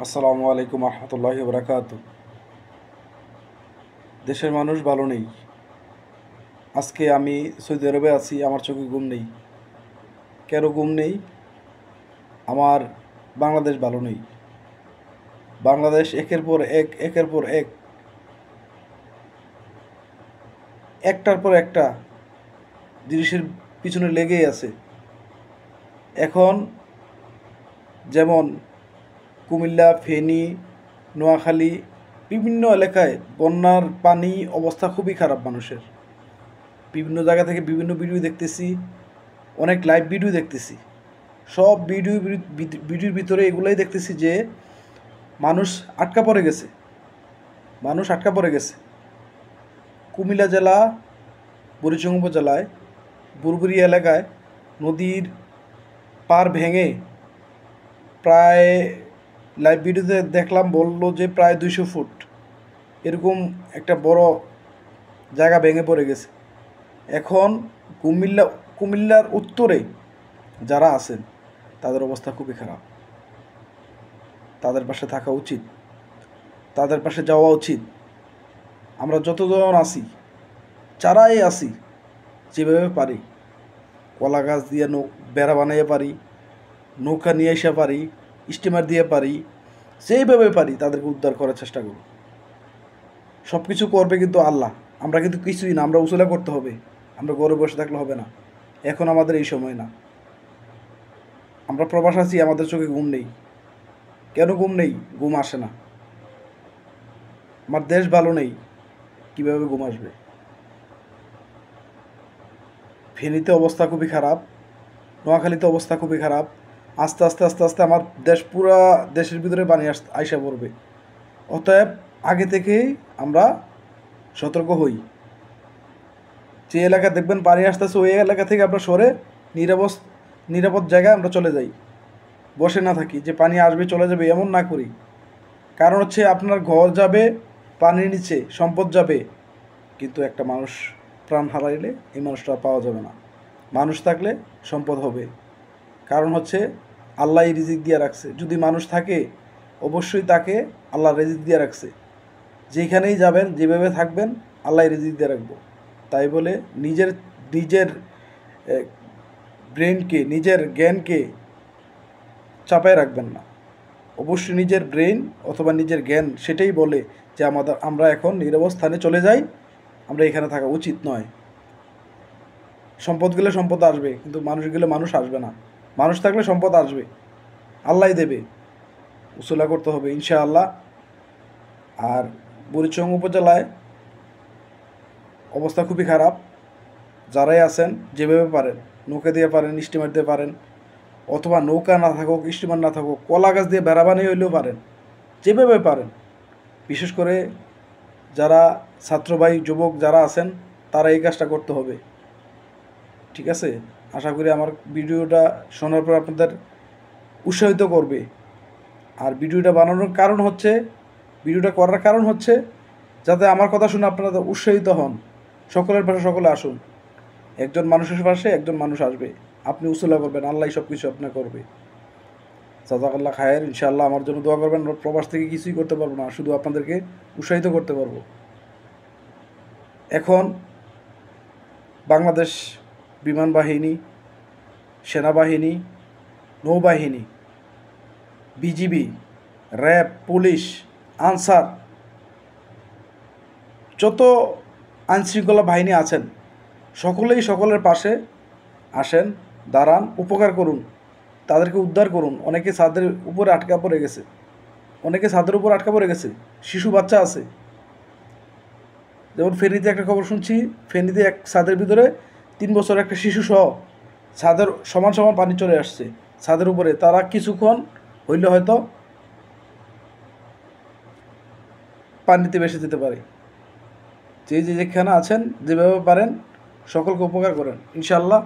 আসসালামু আলাইকুম রহমতুল্লাহি বরকাত। দেশের মানুষ ভালো নেই। আজকে আমি সৌদি আরবে আছি, আমার চোখে ঘুম নেই। কেন ঘুম নেই? আমার বাংলাদেশ ভালো নেই। বাংলাদেশ একের পর এক, একটার পর একটা জিনিসের পিছনে লেগেই আছে। এখন যেমন কুমিল্লা, ফেনী, নোয়াখালী, বিভিন্ন এলাকায় বন্যার পানি অবস্থা খুবই খারাপ মানুষের। বিভিন্ন জায়গা থেকে বিভিন্ন ভিডিও দেখতেছি, অনেক লাইভ ভিডিও দেখতেছি। সব ভিডিওর ভিতরে এগুলাই দেখতেছি যে মানুষ আটকা পড়ে গেছে। মানুষ আটকা পড়ে গেছে। কুমিল্লা জেলা, বুড়িচং উপজেলায় বুরবুরি এলাকায় নদীর পার ভেঙে প্রায়, লাইভ ভিডিওতে দেখলাম বললো যে প্রায় 200 ফুট এরকম একটা বড় জায়গা ভেঙে পড়ে গেছে। এখন কুমিল্লার উত্তরে যারা আছেন তাদের অবস্থা খুবই খারাপ। তাদের পাশে থাকা উচিত, তাদের পাশে যাওয়া উচিত। আমরা যতজন আছি, যারাই আছি, যেভাবে পারি কলা গাছ দিয়ে বেড়া বানাইয়ে পারি, নৌকা নিয়ে এসে পারি, স্টিমার দিয়ে পারি, যেইভাবে পারি তাদেরকে উদ্ধার করার চেষ্টা করব। সব কিছু করবে কিন্তু আল্লাহ। আমরা কিন্তু কিছুই না, আমরা উসুলা করতে হবে। আমরা ঘরে বসে থাকলে হবে না। এখন আমাদের এই সময় না। আমরা প্রবাস আছি, আমাদের চোখে ঘুম নেই। কেন ঘুম নেই? ঘুম আসে না। আমার দেশ ভালো নেই, কীভাবে ঘুম আসবে? ফেনীতে অবস্থা খুবই খারাপ, নোয়াখালীতে অবস্থা খুবই খারাপ। আস্তে আস্তে আস্তে আস্তে আমার দেশ, পুরা দেশের ভিতরে পানি আইসা পড়বে। অতএব আগে থেকেই আমরা সতর্ক হই। যে এলাকা দেখবেন পানি আসতেছে, ওই এলাকা থেকে আমরা সরে নিরাপদ জায়গায় আমরা চলে যাই। বসে না থাকি যে পানি আসবে চলে যাবে, এমন না করি। কারণ হচ্ছে আপনার ঘর যাবে পানির নিচে, সম্পদ যাবে, কিন্তু একটা মানুষ প্রাণ হারাইলে এই মানুষটা পাওয়া যাবে না। মানুষ থাকলে সম্পদ হবে। কারণ হচ্ছে আল্লাহ রিজিক দিয়ে রাখছে। যদি মানুষ থাকে, অবশ্যই তাকে আল্লাহ রিজিক দিয়ে রাখছে। যেখানেই যাবেন, যেভাবে থাকবেন, আল্লাহ রিজিক দিয়ে রাখবো। তাই বলে নিজের নিজের ব্রেনকে, নিজের জ্ঞানকে চাপায় রাখবেন না। অবশ্যই নিজের ব্রেন অথবা নিজের জ্ঞান সেটাই বলে যে আমরা এখন নিরব স্থানে চলে যাই, আমরা এখানে থাকা উচিত নয়। সম্পদ গেলে সম্পদ আসবে, কিন্তু মানুষ গেলে মানুষ আসবে না। মানুষ থাকলে সম্পদ আসবে, আল্লাহই দেবে। উসুলা করতে হবে ইনশাআল্লাহ। আর বুড়িচং উপজেলায় অবস্থা খুবই খারাপ। যারাই আছেন, যেভাবে পারেন নৌকা দিয়ে পারেন, স্টিমার দিয়ে পারেন, অথবা নৌকা না থাকুক, স্টিমার না থাকুক, কলা গাছ দিয়ে বেড়া বানিয়ে হইলেও পারেন, যেভাবে পারেন। বিশেষ করে যারা ছাত্রবাহী যুবক যারা আছেন, তারা এই কাজটা করতে হবে। ঠিক আছে? আশা করি আমার ভিডিওটা শোনার পর আপনাদের উৎসাহিত করবে। আর ভিডিওটা বানানোর কারণ হচ্ছে, ভিডিওটা করার কারণ হচ্ছে যাতে আমার কথা শুনে আপনারা উৎসাহিত হন। সকলের পাশে সকলে আসুন। একজন মানুষের পাশে একজন মানুষ আসবে। আপনি উসুলা করবেন, আল্লাহ সব কিছু আপনার করবে। জাযাকাল্লাহ খায়ের। ইনশাআল্লাহ আমার জন্য দোয়া করবেন। প্রবাস থেকে কিছুই করতে পারবো না, শুধু আপনাদেরকে উৎসাহিত করতে পারবো। এখন বাংলাদেশ বিমান বাহিনী, সেনাবাহিনী, নৌবাহিনী, বিজিবি, র্যাব, পুলিশ, আনসার, যত আইনশৃঙ্খলা বাহিনী আছেন, সকলেই সকলের পাশে আসেন, দাঁড়ান, উপকার করুন, তাদেরকে উদ্ধার করুন। অনেকে ছাদের উপরে আটকা পড়ে গেছে, অনেকে ছাদের উপর আটকা পড়ে গেছে, শিশু বাচ্চা আছে। যেমন ফেনীতে একটা খবর শুনছি, ফেনীতে এক ছাদের ভিতরে 3 বছর একটা শিশু সহ ছাদের সমান সমান পানি চলে আসছে ছাদের উপরে। তারা কিছুক্ষণ হইলে হয়তো পানিতে ভেসে যেতে পারে। যেখানে আছেন, যেভাবে পারেন সকলকে উপকার করেন। ইনশাআল্লাহ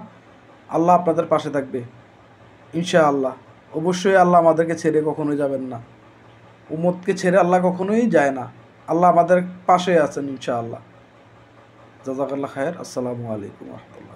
আল্লাহ আপনাদের পাশে থাকবে। ইনশাআল্লাহ। অবশ্যই আল্লাহ আমাদেরকে ছেড়ে কখনোই যাবেন না। উম্মতকে ছেড়ে আল্লাহ কখনোই যায় না। আল্লাহ আমাদের পাশে আছেন ইনশাআল্লাহ। জাযাকাল্লাহ খায়ের। আসসালামু আলাইকুম রহমতুল্লাহ।